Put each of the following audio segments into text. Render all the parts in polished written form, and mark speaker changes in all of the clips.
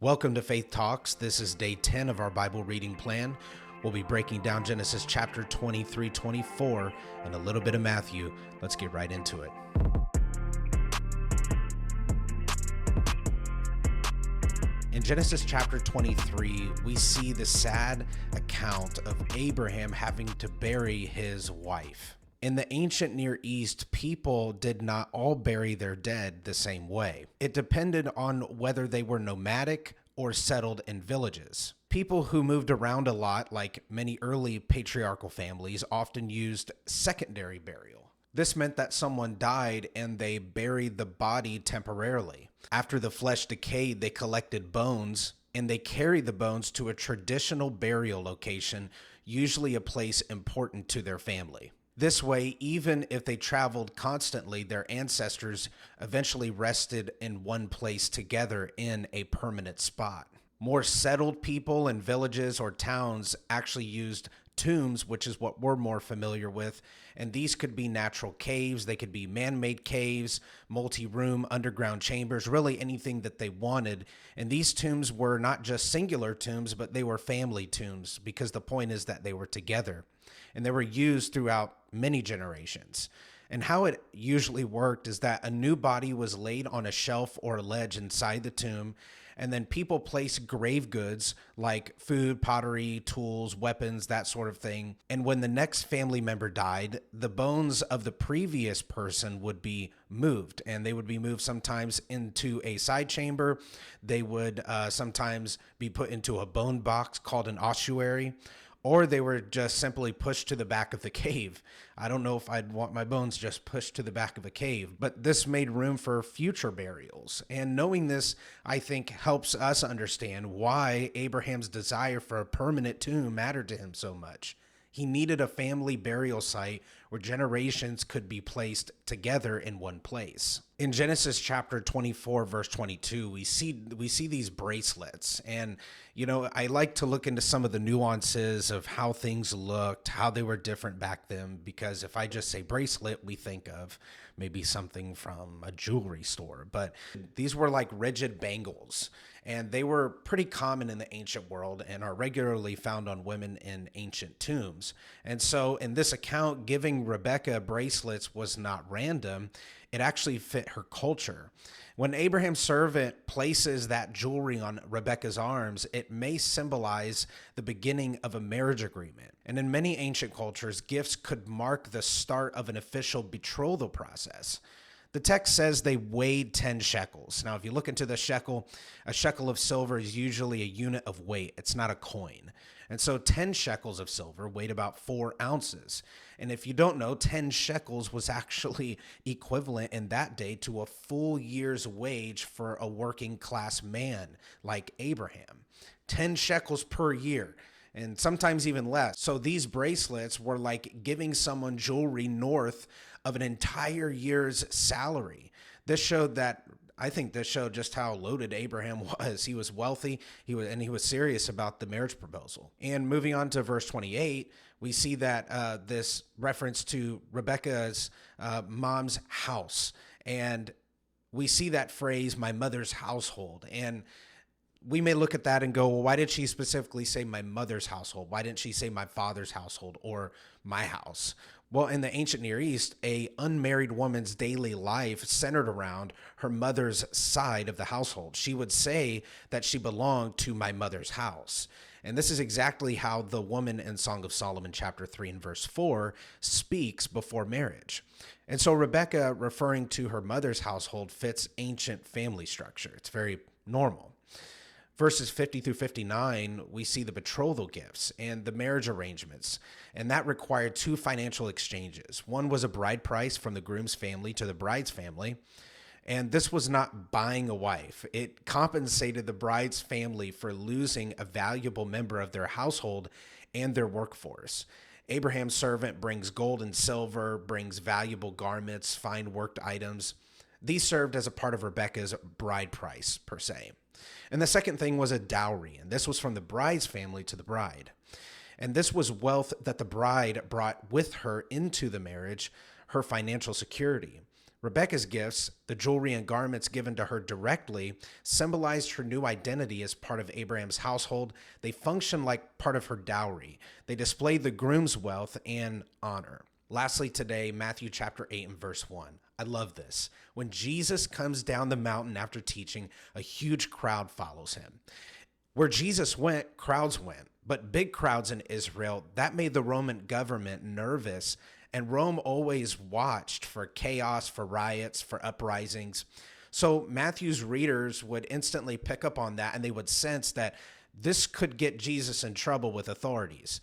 Speaker 1: Welcome to Faith Talks. This is day 10 of our Bible reading plan. We'll be breaking down Genesis chapter 23, 24, and a little bit of Matthew. Let's get right into it. In Genesis chapter 23, we see the sad account of Abraham having to bury his wife. In the ancient Near East, people did not all bury their dead the same way. It depended on whether they were nomadic or settled in villages. People who moved around a lot, like many early patriarchal families, often used secondary burial. This meant that someone died and they buried the body temporarily. After the flesh decayed, they collected bones and they carried the bones to a traditional burial location, usually a place important to their family. This way, even if they traveled constantly, their ancestors eventually rested in one place together in a permanent spot. More settled people in villages or towns actually used tombs, which is what we're more familiar with, and these could be natural caves, they could be man-made caves, multi-room underground chambers, really anything that they wanted. And these tombs were not just singular tombs, but they were family tombs, because the point is that they were together, and they were used throughout many generations. And how it usually worked is that a new body was laid on a shelf or a ledge inside the tomb, and then people placed grave goods like food, pottery, tools, weapons, that sort of thing. And when the next family member died, the bones of the previous person would be moved, and they would be moved sometimes into a side chamber. They would sometimes be put into a bone box called an ossuary, or they were just simply pushed to the back of the cave. I don't know if I'd want my bones just pushed to the back of a cave, but this made room for future burials. And knowing this, I think, helps us understand why Abraham's desire for a permanent tomb mattered to him so much. He needed a family burial site where generations could be placed together in one place. In Genesis chapter 24, verse 22, we see these bracelets. And, I like to look into some of the nuances of how things looked, how they were different back then, because if I just say bracelet, we think of maybe something from a jewelry store. But these were like rigid bangles, and they were pretty common in the ancient world and are regularly found on women in ancient tombs. And so in this account, giving Rebecca bracelets was not random. It actually fit her culture. When Abraham's servant places that jewelry on Rebecca's arms, it may symbolize the beginning of a marriage agreement. And in many ancient cultures, gifts could mark the start of an official betrothal process. The text says they weighed 10 shekels. Now, if you look into the shekel, a shekel of silver is usually a unit of weight. It's not a coin. And so 10 shekels of silver weighed about 4 ounces. And if you don't know, 10 shekels was actually equivalent in that day to a full year's wage for a working class man like Abraham. 10 shekels per year, and sometimes even less. So these bracelets were like giving someone jewelry north of an entire year's salary. I think this showed just how loaded Abraham was. He was wealthy, he was serious about the marriage proposal. And moving on to verse 28, we see that this reference to Rebecca's mom's house. And we see that phrase, my mother's household. And we may look at that and go, well, why did she specifically say my mother's household? Why didn't she say my father's household or my house? Well, in the ancient Near East, a unmarried woman's daily life centered around her mother's side of the household. She would say that she belonged to my mother's house. And this is exactly how the woman in Song of Solomon chapter 3 and verse 4 speaks before marriage. And so Rebecca, referring to her mother's household, fits ancient family structure. It's very normal. Verses 50 through 59, we see the betrothal gifts and the marriage arrangements, and that required 2 financial exchanges. One was a bride price from the groom's family to the bride's family, and this was not buying a wife. It compensated the bride's family for losing a valuable member of their household and their workforce. Abraham's servant brings gold and silver, brings valuable garments, fine worked items. These served as a part of Rebecca's bride price, per se. And the second thing was a dowry, and this was from the bride's family to the bride. And this was wealth that the bride brought with her into the marriage, her financial security. Rebekah's gifts, the jewelry and garments given to her directly, symbolized her new identity as part of Abraham's household. They function like part of her dowry. They display the groom's wealth and honor. Lastly today, Matthew chapter 8 and verse 1. I love this. When Jesus comes down the mountain after teaching, a huge crowd follows him. Where Jesus went, crowds went. But big crowds in Israel, that made the Roman government nervous, and Rome always watched for chaos, for riots, for uprisings. So Matthew's readers would instantly pick up on that, and they would sense that this could get Jesus in trouble with authorities.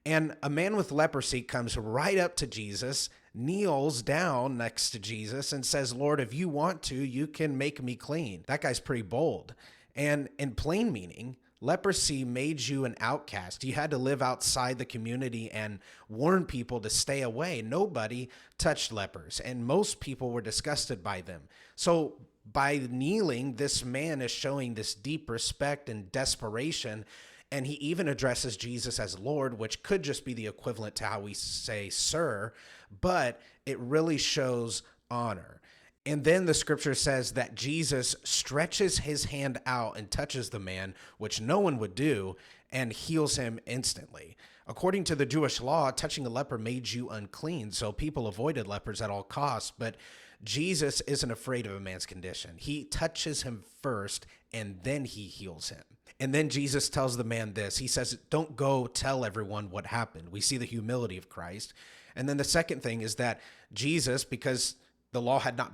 Speaker 1: And a man with leprosy comes right up to Jesus, kneels down next to Jesus, and says, "Lord, if you want to, you can make me clean." That guy's pretty bold. And in plain meaning, leprosy made you an outcast. You had to live outside the community and warn people to stay away. Nobody touched lepers, and most people were disgusted by them. So by kneeling, this man is showing this deep respect and desperation, and he even addresses Jesus as Lord, which could just be the equivalent to how we say sir, but it really shows honor. And then the scripture says that Jesus stretches his hand out and touches the man, which no one would do, and heals him instantly. According to the Jewish law, touching a leper made you unclean, so people avoided lepers at all costs. But Jesus isn't afraid of a man's condition. He touches him first, and then he heals him. And then Jesus tells the man this. He says, "Don't go tell everyone what happened." We see the humility of Christ. And then the second thing is that Jesus, because the law had not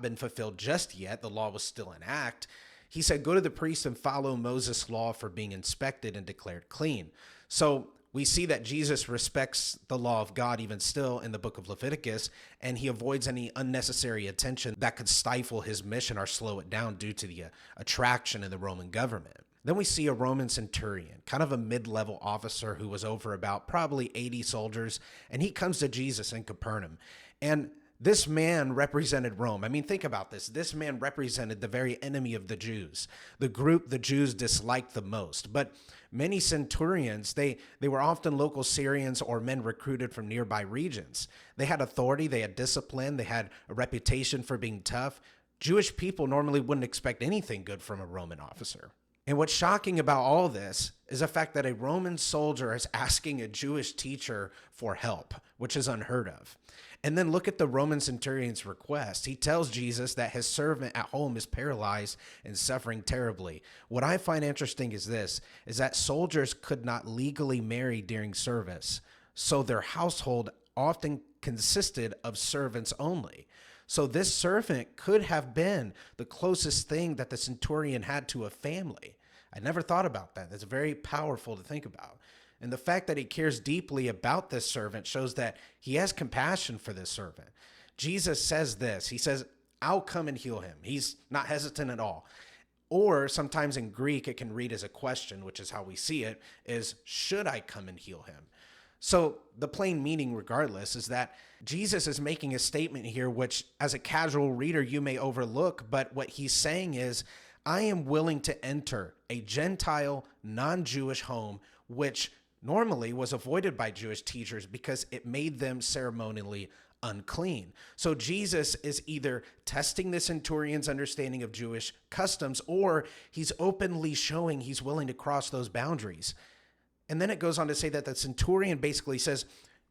Speaker 1: been fulfilled just yet, the law was still in act, he said, "Go to the priest and follow Moses' law for being inspected and declared clean." So we see that Jesus respects the law of God even still in the book of Leviticus, and he avoids any unnecessary attention that could stifle his mission or slow it down due to the attraction in the Roman government. Then we see a Roman centurion, kind of a mid-level officer who was over about probably 80 soldiers, and he comes to Jesus in Capernaum. And this man represented Rome. I mean, think about this. This man represented the very enemy of the Jews, the group the Jews disliked the most. But many centurions, they were often local Syrians or men recruited from nearby regions. They had authority, they had discipline, they had a reputation for being tough. Jewish people normally wouldn't expect anything good from a Roman officer. And what's shocking about all this is the fact that a Roman soldier is asking a Jewish teacher for help, which is unheard of. And then look at the Roman centurion's request. He tells Jesus that his servant at home is paralyzed and suffering terribly. What I find interesting is this, is that soldiers could not legally marry during service, so their household often consisted of servants only. So this servant could have been the closest thing that the centurion had to a family. I never thought about that. That's very powerful to think about. And the fact that he cares deeply about this servant shows that he has compassion for this servant. Jesus says this. He says, "I'll come and heal him." He's not hesitant at all. Or sometimes in Greek, it can read as a question, which is how we see it, is, "Should I come and heal him?" So the plain meaning, regardless, is that Jesus is making a statement here, which as a casual reader, you may overlook. But what he's saying is, I am willing to enter a Gentile, non-Jewish home, which normally was avoided by Jewish teachers because it made them ceremonially unclean. So Jesus is either testing the centurion's understanding of Jewish customs, or he's openly showing he's willing to cross those boundaries. And then it goes on to say that the centurion basically says,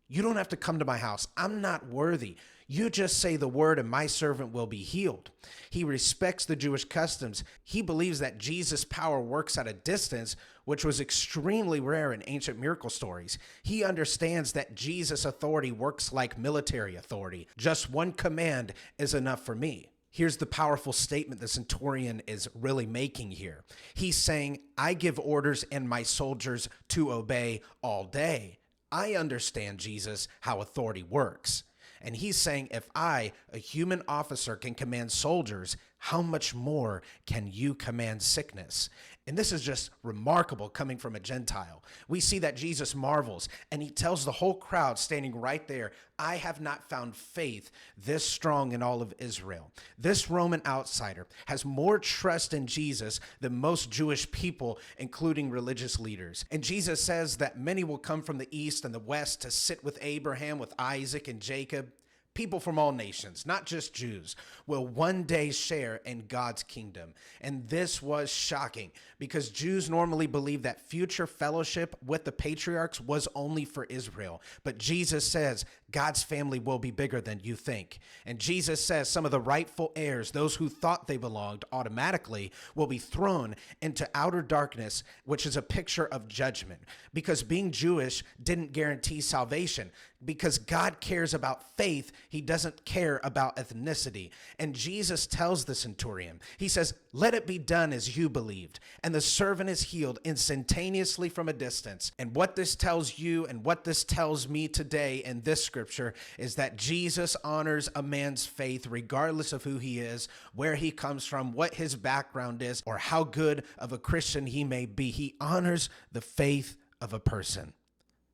Speaker 1: "You don't have to come to my house. I'm not worthy. You just say the word and my servant will be healed." He respects the Jewish customs. He believes that Jesus' power works at a distance, which was extremely rare in ancient miracle stories. He understands that Jesus' authority works like military authority. Just one command is enough for me. Here's the powerful statement the centurion is really making here. He's saying, "I give orders and my soldiers to obey all day." I understand, Jesus, how authority works. And he's saying, if I, a human officer, can command soldiers, how much more can you command sickness? And this is just remarkable coming from a Gentile. We see that Jesus marvels, and he tells the whole crowd standing right there, "I have not found faith this strong in all of Israel." This Roman outsider has more trust in Jesus than most Jewish people, including religious leaders. And Jesus says that many will come from the east and the west to sit with Abraham, with Isaac and Jacob. People from all nations, not just Jews, will one day share in God's kingdom. And this was shocking because Jews normally believe that future fellowship with the patriarchs was only for Israel. But Jesus says God's family will be bigger than you think. And Jesus says some of the rightful heirs, those who thought they belonged automatically, will be thrown into outer darkness, which is a picture of judgment. Because being Jewish didn't guarantee salvation. Because God cares about faith, he doesn't care about ethnicity. And Jesus tells the centurion, he says, let it be done as you believed. And the servant is healed instantaneously from a distance. And what this tells you and what this tells me today in this scripture is that Jesus honors a man's faith regardless of who he is, where he comes from, what his background is, or how good of a Christian he may be. He honors the faith of a person.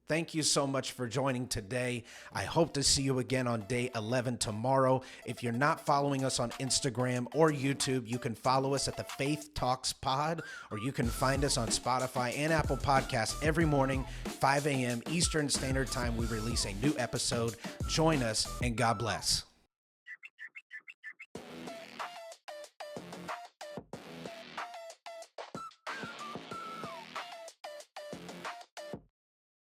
Speaker 1: Thank you so much for joining today. I hope to see you again on day 11 tomorrow. If you're not following us on Instagram or YouTube, you can follow us at the Faith Talks Pod, or you can find us on Spotify and Apple Podcasts every morning, 5 a.m. Eastern Standard Time. We release a new episode. Join us, and God bless.